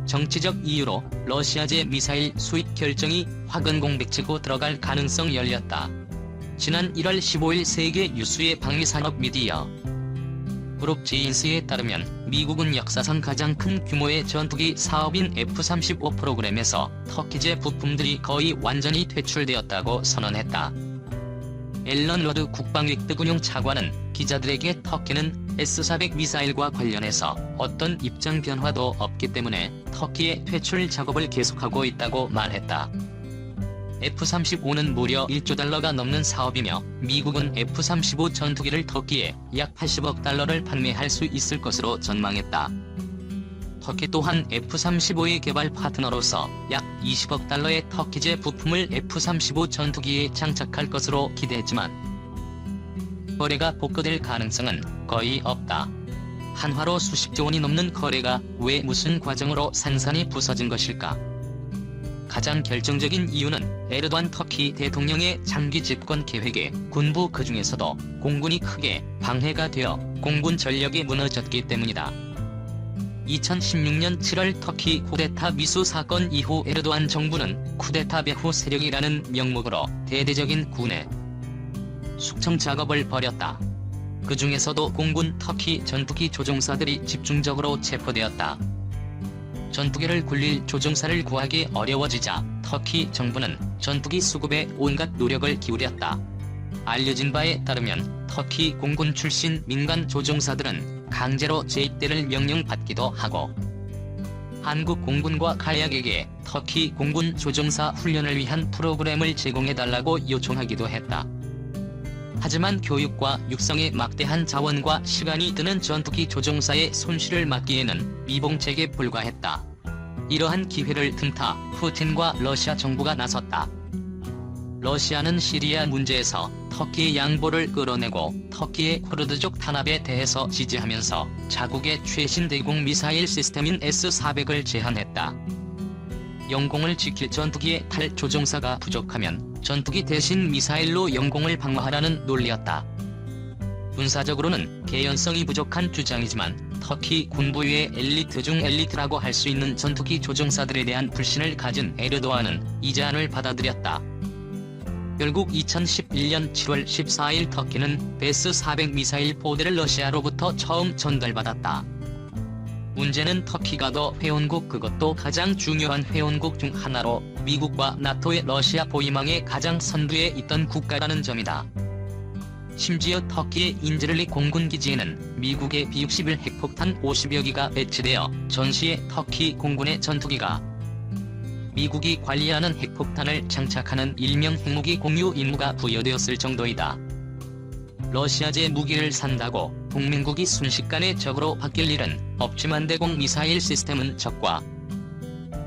정치적 이유로 러시아제 미사일 수입 결정이 화근 공백치고 들어갈 가능성 열렸다. 지난 1월 15일 세계 유수의 방위산업 미디어 그룹 제인스에 따르면 미국은 역사상 가장 큰 규모의 전투기 사업인 F-35 프로그램에서 터키제 부품들이 거의 완전히 퇴출되었다고 선언했다. 앨런 러드 국방위특운용 차관은 기자들에게 터키는 S-400 미사일과 관련해서 어떤 입장 변화도 없기 때문에 터키의 퇴출 작업을 계속하고 있다고 말했다. F-35는 무려 1조 달러가 넘는 사업이며 미국은 F-35 전투기를 터키에 약 80억 달러를 판매할 수 있을 것으로 전망했다. 터키 또한 F-35의 개발 파트너로서 약 20억 달러의 터키제 부품을 F-35 전투기에 장착할 것으로 기대했지만 거래가 복구될 가능성은 거의 없다. 한화로 수십조 원이 넘는 거래가 왜 무슨 과정으로 산산이 부서진 것일까? 가장 결정적인 이유는 에르도안 터키 대통령의 장기 집권 계획에 군부 그중에서도 공군이 크게 방해가 되어 공군 전력이 무너졌기 때문이다. 2016년 7월 터키 쿠데타 미수 사건 이후 에르도안 정부는 쿠데타 배후 세력이라는 명목으로 대대적인 군의 숙청 작업을 벌였다. 그 중에서도 공군 터키 전투기 조종사들이 집중적으로 체포되었다. 전투기를 굴릴 조종사를 구하기 어려워지자 터키 정부는 전투기 수급에 온갖 노력을 기울였다. 알려진 바에 따르면 터키 공군 출신 민간 조종사들은 강제로 재입대를 명령받기도 하고 한국 공군과 카약에게 터키 공군 조종사 훈련을 위한 프로그램을 제공해달라고 요청하기도 했다. 하지만 교육과 육성에 막대한 자원과 시간이 드는 전투기 조종사의 손실을 막기에는 미봉책에 불과했다. 이러한 기회를 틈타 푸틴과 러시아 정부가 나섰다. 러시아는 시리아 문제에서 터키의 양보를 끌어내고 터키의 쿠르드족 탄압에 대해서 지지하면서 자국의 최신 대공 미사일 시스템인 S-400을 제한했다. 영공을 지킬 전투기의 탈 조종사가 부족하면 전투기 대신 미사일로 영공을 방어하라는 논리였다. 군사적으로는 개연성이 부족한 주장이지만 터키 군부의 엘리트 중 엘리트라고 할 수 있는 전투기 조종사들에 대한 불신을 가진 에르도안은 이 제안을 받아들였다. 결국 2011년 7월 14일 터키는 베스-400 미사일 포대를 러시아로부터 처음 전달받았다. 문제는 터키가 더 회원국 그것도 가장 중요한 회원국 중 하나로 미국과 나토의 러시아 보위망의 가장 선두에 있던 국가라는 점이다. 심지어 터키의 인즈르리 공군기지에는 미국의 B-61 핵폭탄 50여 기가 배치되어 전시에 터키 공군의 전투기가 미국이 관리하는 핵폭탄을 장착하는 일명 핵무기 공유 임무가 부여되었을 정도이다. 러시아제 무기를 산다고 동맹국이 순식간에 적으로 바뀔 일은 없지만 대공 미사일 시스템은 적과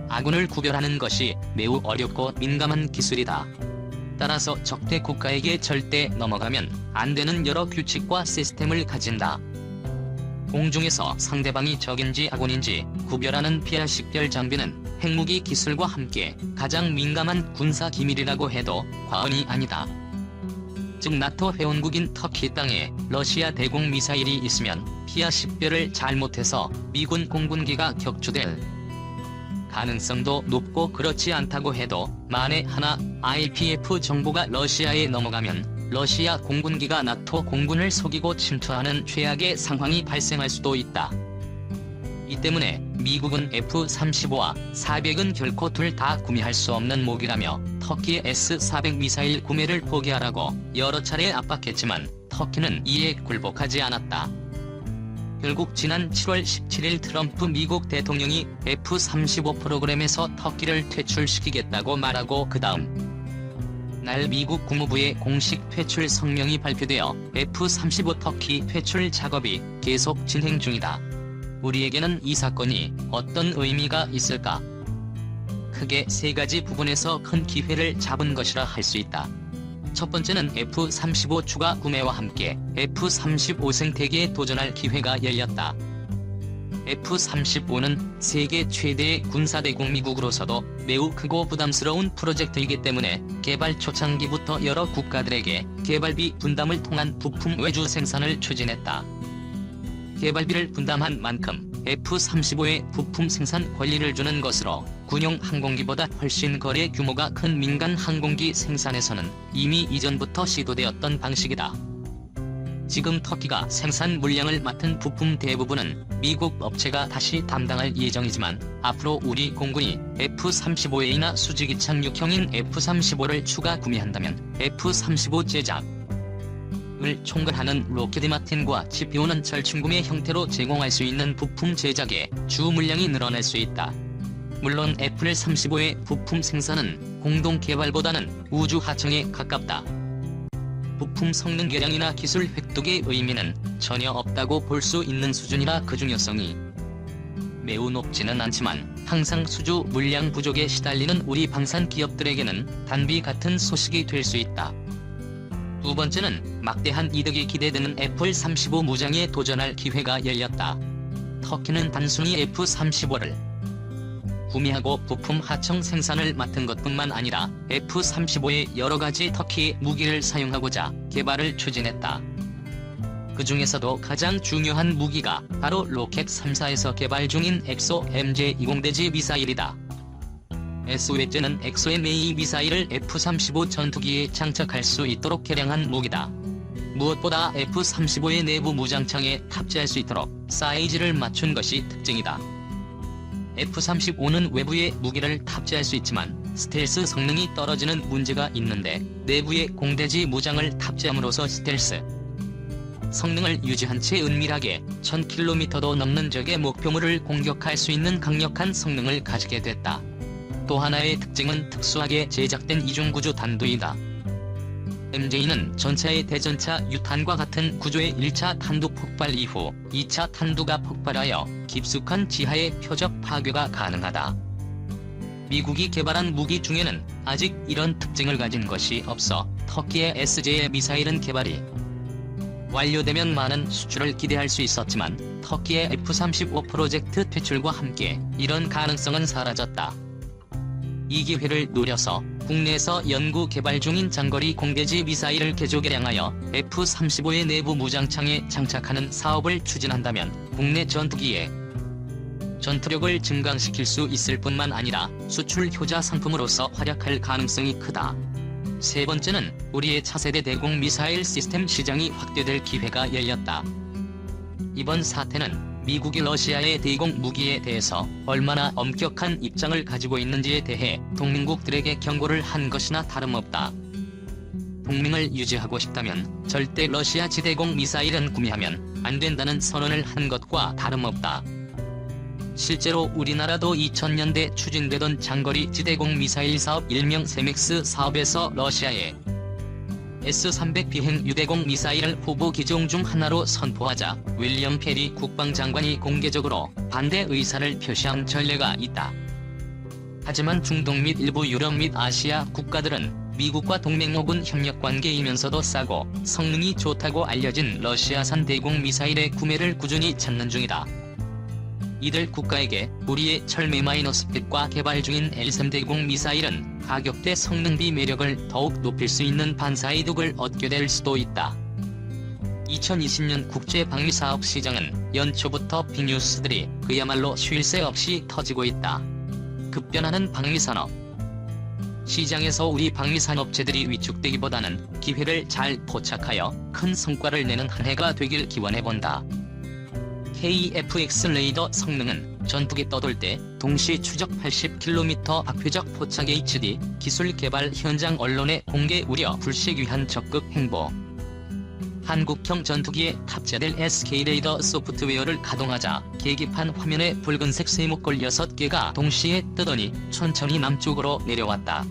아군을 구별하는 것이 매우 어렵고 민감한 기술이다. 따라서 적대 국가에게 절대 넘어가면 안 되는 여러 규칙과 시스템을 가진다. 공중에서 상대방이 적인지 아군인지 구별하는 피아식별 장비는 핵무기 기술과 함께 가장 민감한 군사 기밀이라고 해도 과언이 아니다. 즉 나토 회원국인 터키 땅에 러시아 대공 미사일이 있으면 피아식별을 잘못해서 미군 공군기가 격추될 가능성도 높고 그렇지 않다고 해도 만에 하나 IPF 정보가 러시아에 넘어가면 러시아 공군기가 나토 공군을 속이고 침투하는 최악의 상황이 발생할 수도 있다. 이 때문에 미국은 F-35와 400은 결코 둘 다 구매할 수 없는 무기라며 터키의 S-400 미사일 구매를 포기하라고 여러 차례 압박했지만 터키는 이에 굴복하지 않았다. 결국 지난 7월 17일 트럼프 미국 대통령이 F-35 프로그램에서 터키를 퇴출시키겠다고 말하고 그 다음 날 미국 국무부의 공식 퇴출 성명이 발표되어 F-35 터키 퇴출 작업이 계속 진행 중이다. 우리에게는 이 사건이 어떤 의미가 있을까? 크게 세 가지 부분에서 큰 기회를 잡은 것이라 할 수 있다. 첫 번째는 F-35 추가 구매와 함께 F-35 생태계에 도전할 기회가 열렸다. F-35는 세계 최대의 군사대공 미국으로서도 매우 크고 부담스러운 프로젝트이기 때문에 개발 초창기부터 여러 국가들에게 개발비 분담을 통한 부품 외주 생산을 추진했다. 개발비를 분담한 만큼 F-35의 부품 생산 권리를 주는 것으로 군용 항공기보다 훨씬 거래 규모가 큰 민간 항공기 생산에서는 이미 이전부터 시도되었던 방식이다. 지금 터키가 생산 물량을 맡은 부품 대부분은 미국 업체가 다시 담당할 예정이지만 앞으로 우리 공군이 F-35A나 수직 이착륙형인 F-35를 추가 구매한다면 F-35 제작을 총괄하는 로키드 마틴과 GPO는 절충구매 형태로 제공할 수 있는 부품 제작에 주 물량이 늘어날 수 있다. 물론 F-35의 부품 생산은 공동 개발보다는 우주 하청에 가깝다. 부품 성능 개량이나 기술 획득의 의미는 전혀 없다고 볼 수 있는 수준이라 그 중요성이 매우 높지는 않지만 항상 수주 물량 부족에 시달리는 우리 방산 기업들에게는 단비 같은 소식이 될 수 있다. 두 번째는 막대한 이득이 기대되는 F-35 무장에 도전할 기회가 열렸다. 터키는 단순히 F-35를 구매하고 부품 하청 생산을 맡은 것뿐만 아니라 F-35의 여러가지 터키 무기를 사용하고자 개발을 추진했다. 그 중에서도 가장 중요한 무기가 바로 로켓 3사에서 개발 중인 엑소 MJ-20대지 미사일이다. SOE제는 엑소 MA 미사일을 F-35 전투기에 장착할 수 있도록 개량한 무기다. 무엇보다 F-35의 내부 무장창에 탑재할 수 있도록 사이즈를 맞춘 것이 특징이다. F-35는 외부에 무기를 탑재할 수 있지만 스텔스 성능이 떨어지는 문제가 있는데 내부에 공대지 무장을 탑재함으로써 스텔스 성능을 유지한 채 은밀하게 1000km도 넘는 적의 목표물을 공격할 수 있는 강력한 성능을 가지게 됐다. 또 하나의 특징은 특수하게 제작된 이중구조 단두이다. MJ는 전차의 대전차 유탄과 같은 구조의 1차 탄두 폭발 이후 2차 탄두가 폭발하여 깊숙한 지하의 표적 파괴가 가능하다. 미국이 개발한 무기 중에는 아직 이런 특징을 가진 것이 없어 터키의 SJ 미사일은 개발이 완료되면 많은 수출을 기대할 수 있었지만 터키의 F-35 프로젝트 퇴출과 함께 이런 가능성은 사라졌다. 이 기회를 노려서 국내에서 연구 개발 중인 장거리 공대지 미사일을 개조 개량하여 F-35의 내부 무장창에 장착하는 사업을 추진한다면 국내 전투기에 전투력을 증강시킬 수 있을 뿐만 아니라 수출 효자 상품으로서 활약할 가능성이 크다. 세 번째는 우리의 차세대 대공 미사일 시스템 시장이 확대될 기회가 열렸다. 이번 사태는 미국이 러시아의 대공 무기에 대해서 얼마나 엄격한 입장을 가지고 있는지에 대해 동맹국들에게 경고를 한 것이나 다름없다. 동맹을 유지하고 싶다면 절대 러시아 지대공 미사일은 구매하면 안 된다는 선언을 한 것과 다름없다. 실제로 우리나라도 2000년대 추진되던 장거리 지대공 미사일 사업 일명 세맥스 사업에서 러시아의 S-300 비행 유대공 미사일을 후보 기종 중 하나로 선포하자 윌리엄 페리 국방장관이 공개적으로 반대 의사를 표시한 전례가 있다. 하지만 중동 및 일부 유럽 및 아시아 국가들은 미국과 동맹 혹은 협력관계이면서도 싸고 성능이 좋다고 알려진 러시아산 대공 미사일의 구매를 꾸준히 찾는 중이다. 이들 국가에게 우리의 철매-핏과 개발 중인 L-3 대공 미사일은 가격 대 성능비 매력을 더욱 높일 수 있는 반사이득을 얻게 될 수도 있다. 2020년 국제방위사업 시장은 연초부터 빅뉴스들이 그야말로 쉴 새 없이 터지고 있다. 급변하는 방위산업 시장에서 우리 방위산업체들이 위축되기보다는 기회를 잘 포착하여 큰 성과를 내는 한 해가 되길 기원해본다. KF-X 레이더 성능은 전투기 떠돌 때 동시 추적 80km 박회적 포착 HD 기술 개발 현장 언론에 공개 우려 불식 위한 적극 행보. 한국형 전투기에 탑재될 SK 레이더 소프트웨어를 가동하자 계기판 화면에 붉은색 세모꼴 6개가 동시에 뜨더니 천천히 남쪽으로 내려왔다.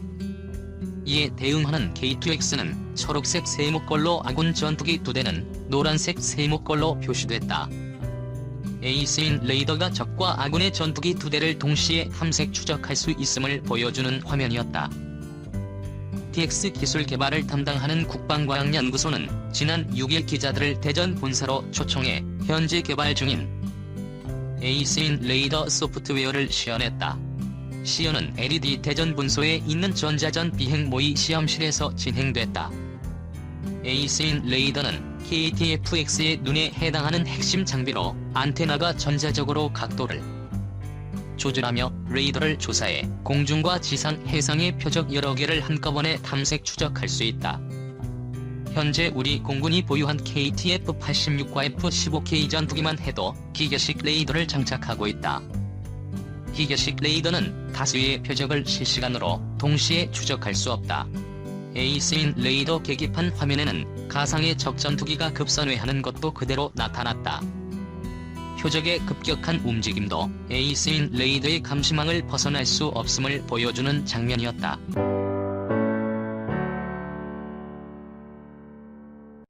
이에 대응하는 K2X는 초록색 세모꼴로 아군 전투기 2대는 노란색 세모꼴로 표시됐다. 에이스인 레이더가 적과 아군의 전투기 2대를 동시에 탐색 추적할 수 있음을 보여주는 화면이었다. TX 기술 개발을 담당하는 국방과학연구소는 지난 6일 기자들을 대전 본사로 초청해 현재 개발 중인 에이스인 레이더 소프트웨어를 시연했다. 시연은 LED 대전 본소에 있는 전자전 비행 모의 시험실에서 진행됐다. 에이스인 레이더는 KTF-X의 눈에 해당하는 핵심 장비로 안테나가 전자적으로 각도를 조절하며 레이더를 조사해 공중과 지상, 해상의 표적 여러 개를 한꺼번에 탐색 추적할 수 있다. 현재 우리 공군이 보유한 KTF-86과 F-15K 전투기만 해도 기계식 레이더를 장착하고 있다. 기계식 레이더는 다수의 표적을 실시간으로 동시에 추적할 수 없다. 에이스인 레이더 계기판 화면에는 가상의 적 전투기가 급선회하는 것도 그대로 나타났다. 표적의 급격한 움직임도 에이스인 레이더의 감시망을 벗어날 수 없음을 보여주는 장면이었다.